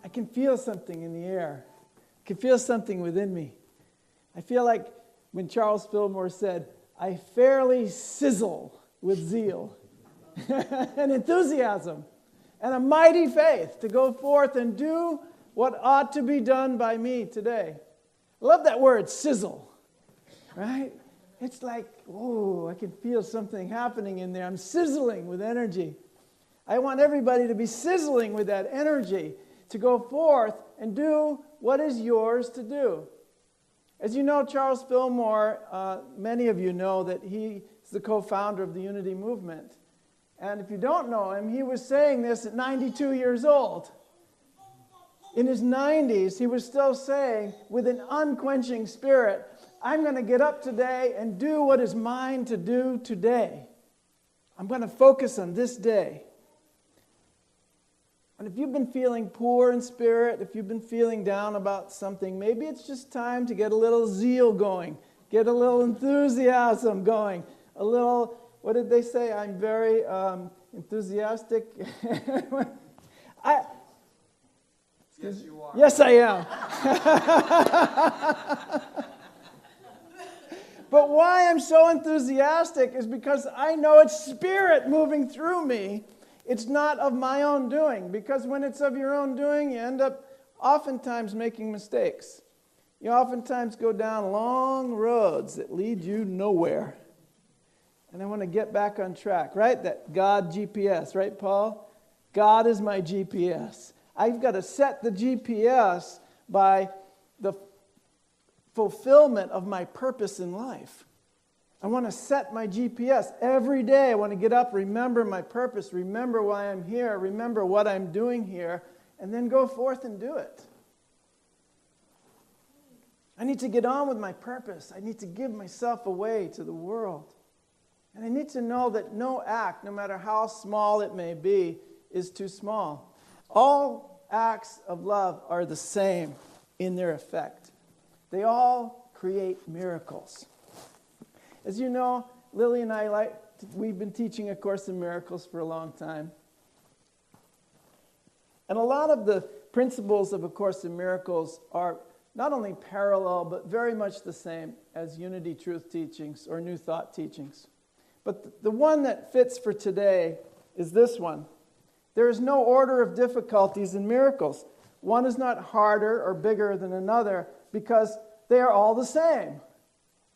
can feel something in the air. I can feel something within me. I feel like when Charles Fillmore said, I fairly sizzle with zeal and enthusiasm and a mighty faith to go forth and do what ought to be done by me today. I love that word, sizzle, right? It's like, oh, I can feel something happening in there. I'm sizzling with energy. I want everybody to be sizzling with that energy to go forth and do what is yours to do. As you know, Charles Fillmore, many of you know that he is the co-founder of the Unity Movement. And if you don't know him, he was saying this at 92 years old. In his 90s, he was still saying, with an unquenching spirit, I'm going to get up today and do what is mine to do today. I'm going to focus on this day. And if you've been feeling poor in spirit, if you've been feeling down about something, maybe it's just time to get a little zeal going, get a little enthusiasm going, a little, what did they say? I'm very enthusiastic. Yes, you are. Yes, I am. But why I'm so enthusiastic is because I know it's Spirit moving through me. It's not of my own doing, because when it's of your own doing, you end up oftentimes making mistakes. You oftentimes go down long roads that lead you nowhere. And I want to get back on track, right? That God GPS, right, Paul? God is my GPS. I've got to set the GPS by the fulfillment of my purpose in life. I want to set my GPS every day. I want to get up, remember my purpose, remember why I'm here, remember what I'm doing here, and then go forth and do it. I need to get on with my purpose. I need to give myself away to the world. And I need to know that no act, no matter how small it may be, is too small. All acts of love are the same in their effect. They all create miracles. As you know, Lily and I, we've been teaching A Course in Miracles for a long time. And a lot of the principles of A Course in Miracles are not only parallel, but very much the same as Unity Truth teachings or New Thought teachings. But the one that fits for today is this one. There is no order of difficulties in miracles. One is not harder or bigger than another because they are all the same.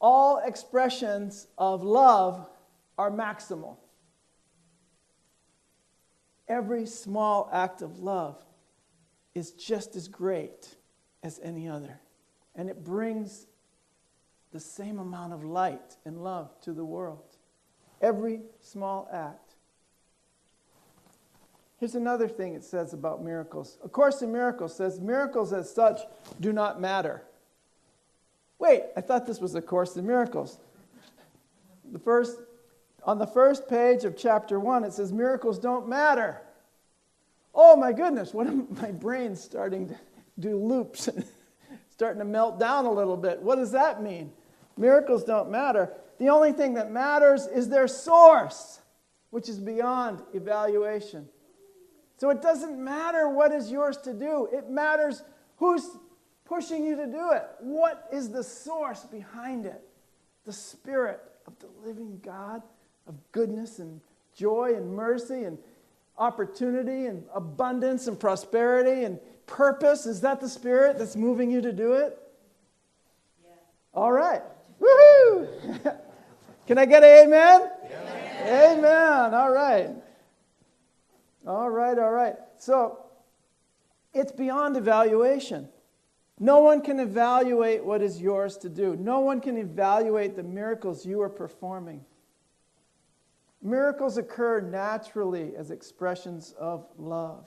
All expressions of love are maximal. Every small act of love is just as great as any other. And it brings the same amount of light and love to the world. Every small act. Here's another thing it says about miracles. A Course in Miracles says, miracles as such do not matter. Wait, I thought this was A Course in Miracles. On the first page of chapter 1, it says, miracles don't matter. Oh my goodness, what am my brain starting to do loops, starting to melt down a little bit. What does that mean? Miracles don't matter. The only thing that matters is their source, which is beyond evaluation. So it doesn't matter what is yours to do. It matters who's pushing you to do it. What is the source behind it? The Spirit of the living God of goodness and joy and mercy and opportunity and abundance and prosperity and purpose. Is that the Spirit that's moving you to do it? Yeah. All right. Woohoo! Can I get an amen? Yeah. Amen. All right. All right. So, it's beyond evaluation. No one can evaluate what is yours to do. No one can evaluate the miracles you are performing. Miracles occur naturally as expressions of love.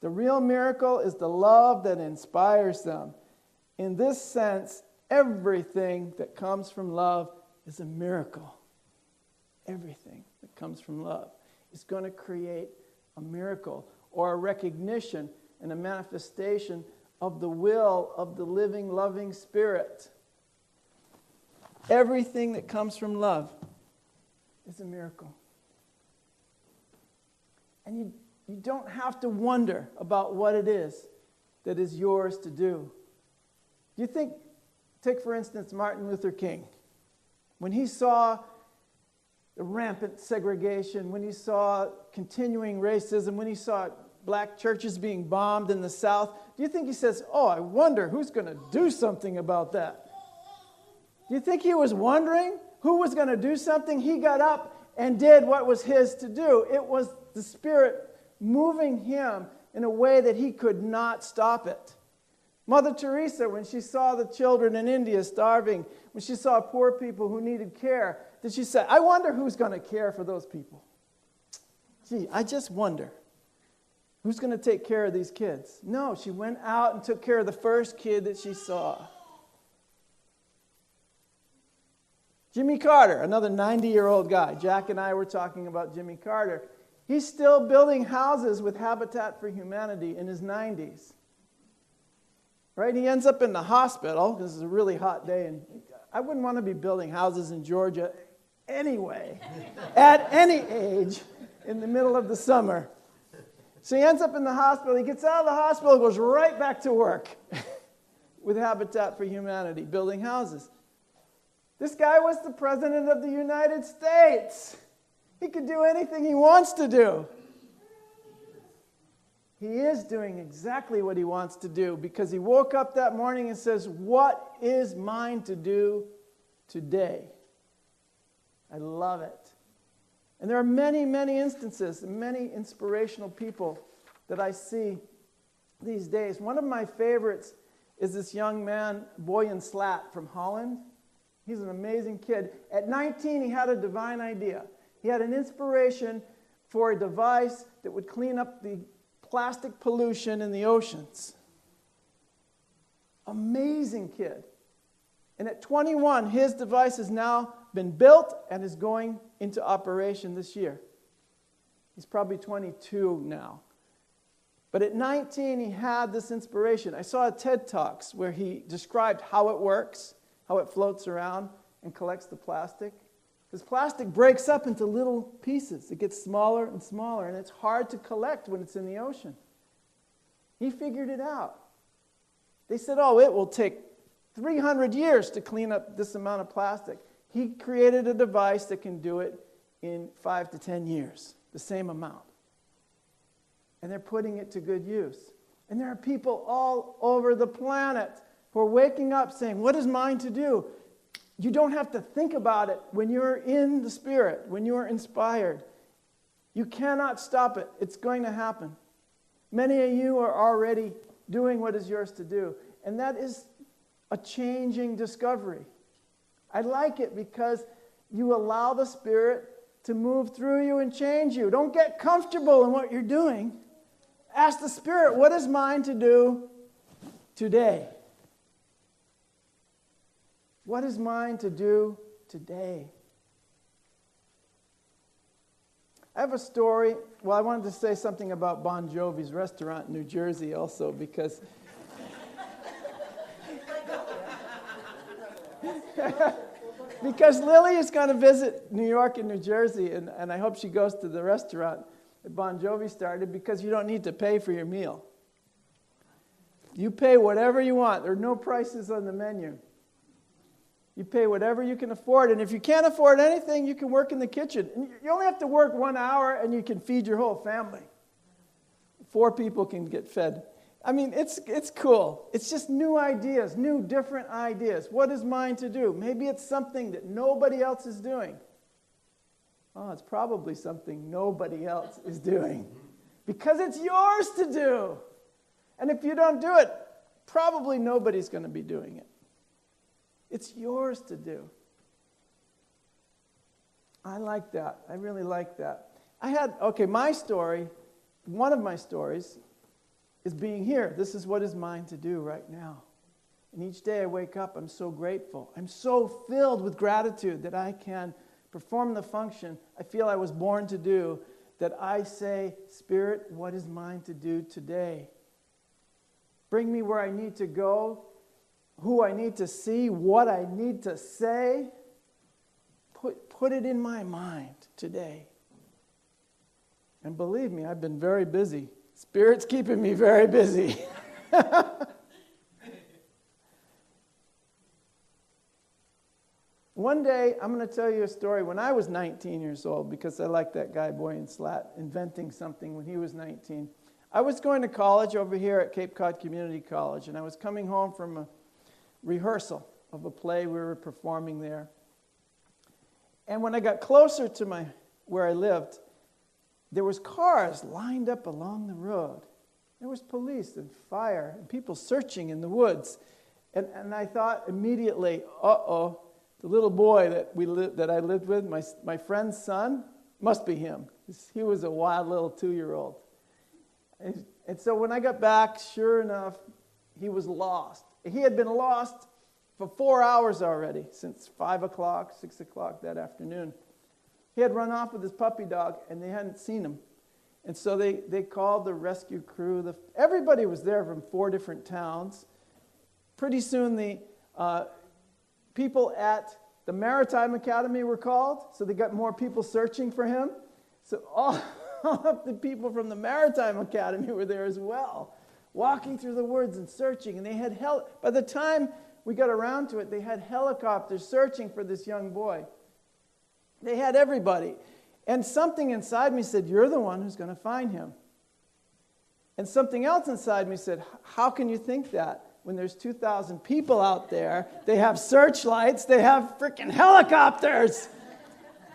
The real miracle is the love that inspires them. In this sense, everything that comes from love is a miracle. Everything that comes from love is going to create a miracle or a recognition and a manifestation of the will of the living, loving Spirit. Everything that comes from love is a miracle. And You don't have to wonder about what it is that is yours to do. Do you think, take for instance Martin Luther King, when he saw the rampant segregation, when he saw continuing racism, when he saw black churches being bombed in the South, do you think he says, oh, I wonder who's going to do something about that? Do you think he was wondering who was going to do something? He got up and did what was his to do. It was the Spirit moving him in a way that he could not stop it. Mother Teresa, when she saw the children in India starving, when she saw poor people who needed care, did she say, I wonder who's going to care for those people? Gee, I just wonder. Who's going to take care of these kids? No, she went out and took care of the first kid that she saw. Jimmy Carter, another 90-year-old guy. Jack and I were talking about Jimmy Carter. He's still building houses with Habitat for Humanity in his 90s. Right? He ends up in the hospital because it's a really hot day, and I wouldn't want to be building houses in Georgia anyway, at any age, in the middle of the summer. So he ends up in the hospital. He gets out of the hospital, goes right back to work with Habitat for Humanity, building houses. This guy was the President of the United States. He could do anything he wants to do. He is doing exactly what he wants to do because he woke up that morning and says, what is mine to do today? I love it. And there are many, many instances, many inspirational people that I see these days. One of my favorites is this young man, Boyan Slat from Holland. He's an amazing kid. At 19, he had a divine idea. He had an inspiration for a device that would clean up the plastic pollution in the oceans. Amazing kid. And at 21, his device has now been built and is going into operation this year. He's probably 22 now. But at 19, he had this inspiration. I saw a TED Talks where he described how it works, how it floats around and collects the plastic. Because plastic breaks up into little pieces. It gets smaller and smaller, and it's hard to collect when it's in the ocean. He figured it out. They said, oh, it will take 300 years to clean up this amount of plastic. He created a device that can do it in 5 to 10 years, the same amount. And they're putting it to good use. And there are people all over the planet who are waking up saying, what is mine to do? You don't have to think about it when you're in the Spirit, when you're inspired. You cannot stop it. It's going to happen. Many of you are already doing what is yours to do. And that is a changing discovery. I like it because you allow the Spirit to move through you and change you. Don't get comfortable in what you're doing. Ask the Spirit, what is mine to do today? What is mine to do today? I have a story. Well, I wanted to say something about Bon Jovi's restaurant in New Jersey also because because Lily is going to visit New York and New Jersey, and I hope she goes to the restaurant that Bon Jovi started because you don't need to pay for your meal. You pay whatever you want. There are no prices on the menu. You pay whatever you can afford, and if you can't afford anything, you can work in the kitchen. And you only have to work 1 hour, and you can feed your whole family. 4 people can get fed. I mean, it's cool. It's just new ideas, new different ideas. What is mine to do? Maybe it's something that nobody else is doing. Oh, it's probably something nobody else is doing because it's yours to do. And if you don't do it, probably nobody's going to be doing it. It's yours to do. I like that. I really like that. My story, one of my stories, is being here. This is what is mine to do right now. And each day I wake up, I'm so grateful. I'm so filled with gratitude that I can perform the function I feel I was born to do, that I say, Spirit, what is mine to do today? Bring me where I need to go, who I need to see, what I need to say. Put it in my mind today. And believe me, I've been very busy. Spirit's keeping me very busy. One day, I'm going to tell you a story. When I was 19 years old, because I like that guy, Boyan Slat, inventing something when he was 19. I was going to college over here at Cape Cod Community College, and I was coming home from a rehearsal of a play we were performing there. And when I got closer to where I lived, there was cars lined up along the road. There was police and fire and people searching in the woods. And I thought immediately, uh-oh, the little boy that I lived with, my friend's son, must be him. He was a wild little 2-year-old. And so when I got back, sure enough, he was lost. He had been lost for 4 hours already, since 5 o'clock, 6 o'clock that afternoon. He had run off with his puppy dog, and they hadn't seen him. And so they called the rescue crew. Everybody was there from 4 different towns. Pretty soon the people at the Maritime Academy were called, so they got more people searching for him. So all of the people from the Maritime Academy were there as well, walking through the woods and searching. And they had by the time we got around to it, they had helicopters searching for this young boy. They had everybody. And something inside me said, you're the one who's going to find him. And something else inside me said, how can you think that? When there's 2,000 people out there, they have searchlights, they have freaking helicopters.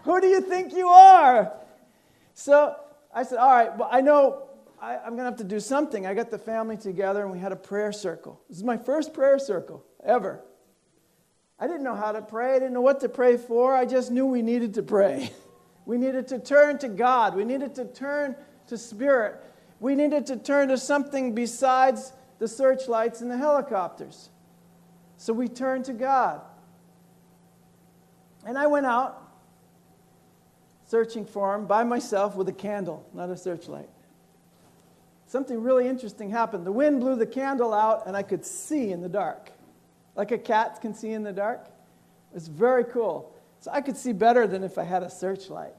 Who do you think you are? So I said, all right, well, I know I'm going to have to do something. I got the family together and we had a prayer circle. This is my first prayer circle ever. I didn't know how to pray. I didn't know what to pray for. I just knew we needed to pray. We needed to turn to God. We needed to turn to Spirit. We needed to turn to something besides the searchlights and the helicopters. So we turned to God. And I went out searching for him by myself with a candle, not a searchlight. Something really interesting happened. The wind blew the candle out and I could see in the dark. Like a cat can see in the dark. It was very cool. So I could see better than if I had a searchlight.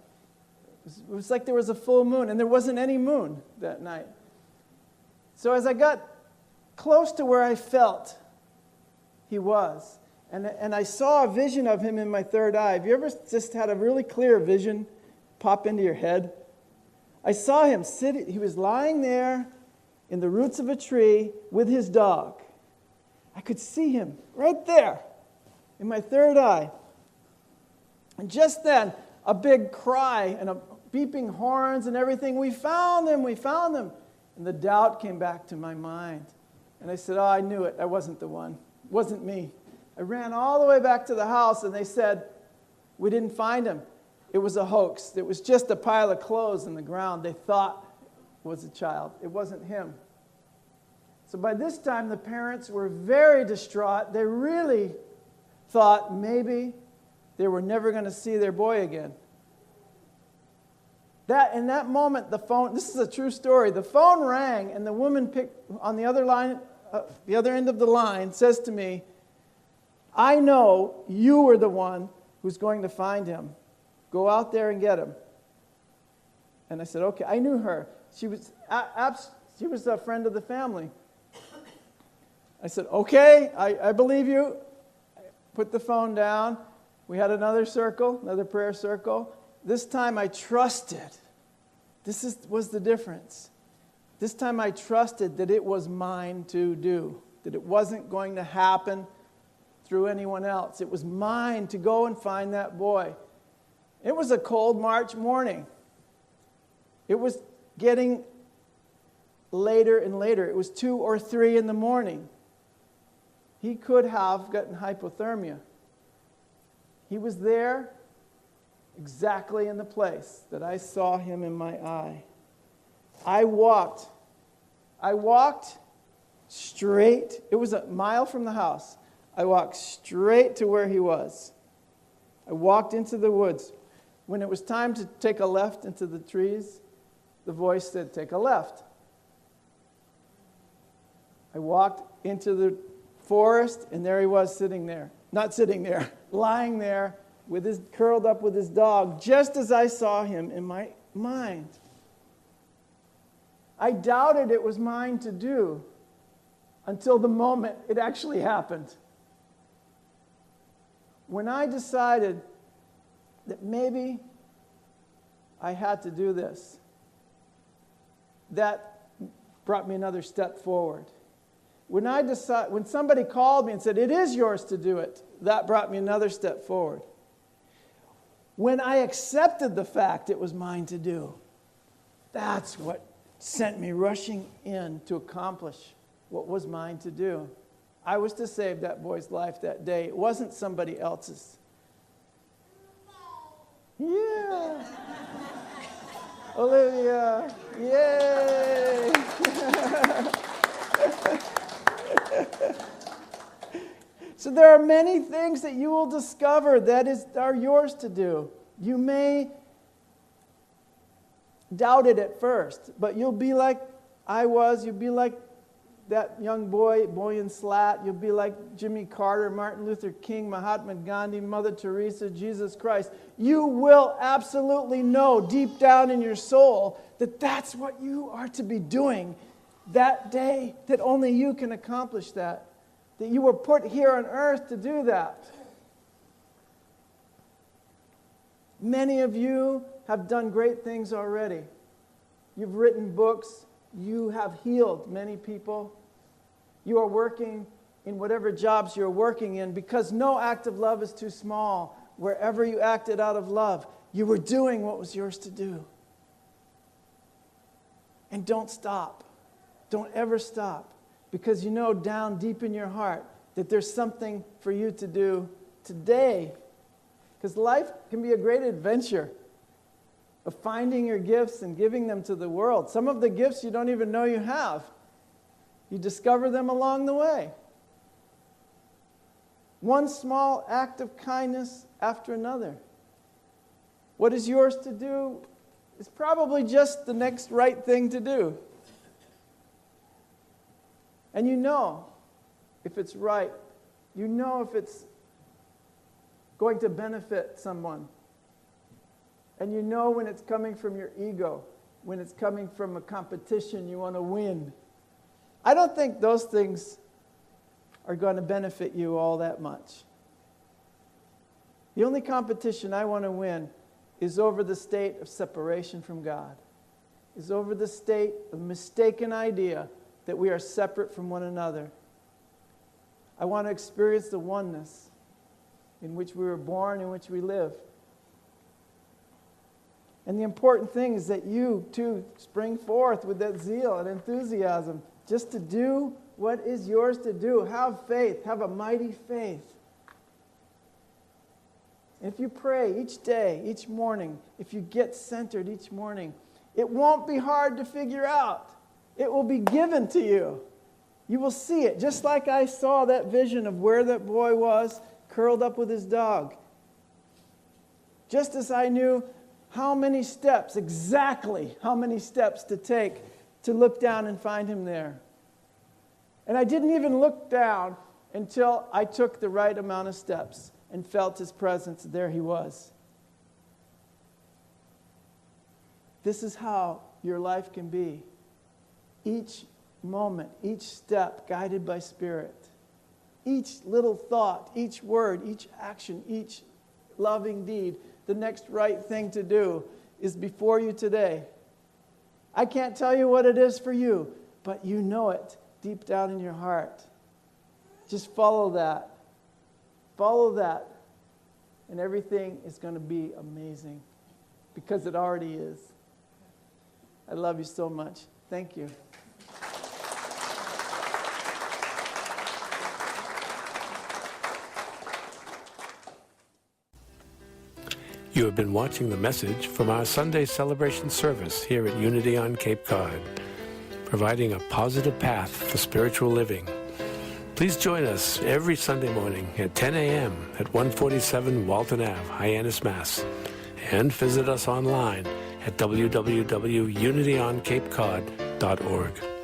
It was like there was a full moon, and there wasn't any moon that night. So as I got close to where I felt he was, and I saw a vision of him in my third eye. Have you ever just had a really clear vision pop into your head? I saw him sitting, he was lying there in the roots of a tree with his dog. I could see him right there in my third eye. And just then, a big cry and a beeping horns and everything, we found him, we found him. And the doubt came back to my mind. And I said, oh, I knew it. I wasn't the one. It wasn't me. I ran all the way back to the house, and they said, we didn't find him. It was a hoax. It was just a pile of clothes in the ground. They thought it was a child. It wasn't him. So by this time, the parents were very distraught. They really thought maybe they were never going to see their boy again. In that moment, the phone, this is a true story, the phone rang, and the woman on the other line, the other end of the line, says to me, I know you were the one who's going to find him. Go out there and get him. And I said, okay. I knew her. She was a friend of the family. I said, okay, I believe you. I put the phone down. We had another circle, another prayer circle. This time I trusted. This was the difference. This time I trusted that it was mine to do, that it wasn't going to happen through anyone else. It was mine to go and find that boy. It was a cold March morning. It was getting later and later. It was 2 or 3 in the morning. He could have gotten hypothermia. He was there exactly in the place that I saw him in my eye. I walked straight. It was a mile from the house. I walked straight to where he was. I walked into the woods. When it was time to take a left into the trees, the voice said, take a left. I walked into the forest, and there he was sitting there. Not sitting there, lying there, curled up with his dog, just as I saw him in my mind. I doubted it was mine to do until the moment it actually happened. When I decided that maybe I had to do this, that brought me another step forward. When somebody called me and said, "It is yours to do it," that brought me another step forward. When I accepted the fact it was mine to do, that's what sent me rushing in to accomplish what was mine to do. I was to save that boy's life that day. It wasn't somebody else's. Yeah. Olivia. Yay. So there are many things that you will discover that are yours to do. You may doubt it at first, but you'll be like I was. You'll be like that young boy in Slat. You'll be like Jimmy Carter, Martin Luther King, Mahatma Gandhi, Mother Teresa, Jesus Christ. You will absolutely know deep down in your soul that that's what you are to be doing that day, that only you can accomplish that you were put here on earth to do that. Many of you have done great things already. You've written books. You have healed many people. You are working in whatever jobs you're working in because no act of love is too small. Wherever you acted out of love, you were doing what was yours to do. And don't stop. Don't ever stop. Because you know down deep in your heart that there's something for you to do today. Because life can be a great adventure of finding your gifts and giving them to the world. Some of the gifts you don't even know you have. You discover them along the way. One small act of kindness after another. What is yours to do is probably just the next right thing to do. And you know if it's right. You know if it's going to benefit someone. And you know when it's coming from your ego, when it's coming from a competition you want to win. I don't think those things are going to benefit you all that much. The only competition I want to win is over the state of separation from God, is over the state of mistaken idea that we are separate from one another. I want to experience the oneness in which we were born, in which we live. And the important thing is that you, too, spring forth with that zeal and enthusiasm just to do what is yours to do. Have faith. Have a mighty faith. And if you pray each day, each morning, if you get centered each morning, it won't be hard to figure out. It will be given to you. You will see it. Just like I saw that vision of where that boy was, curled up with his dog. Just as I knew how many steps, exactly how many steps to take to look down and find him there. And I didn't even look down until I took the right amount of steps and felt his presence. There he was. This is how your life can be. Each moment, each step guided by Spirit. Each little thought, each word, each action, each loving deed, the next right thing to do is before you today. I can't tell you what it is for you, but you know it deep down in your heart. Just follow that. Follow that. And everything is going to be amazing because it already is. I love you so much. Thank you. You have been watching the message from our Sunday celebration service here at Unity on Cape Cod, providing a positive path for spiritual living. Please join us every Sunday morning at 10 a.m. at 147 Walton Ave, Hyannis, Mass. And visit us online at www.unityoncapecod.org.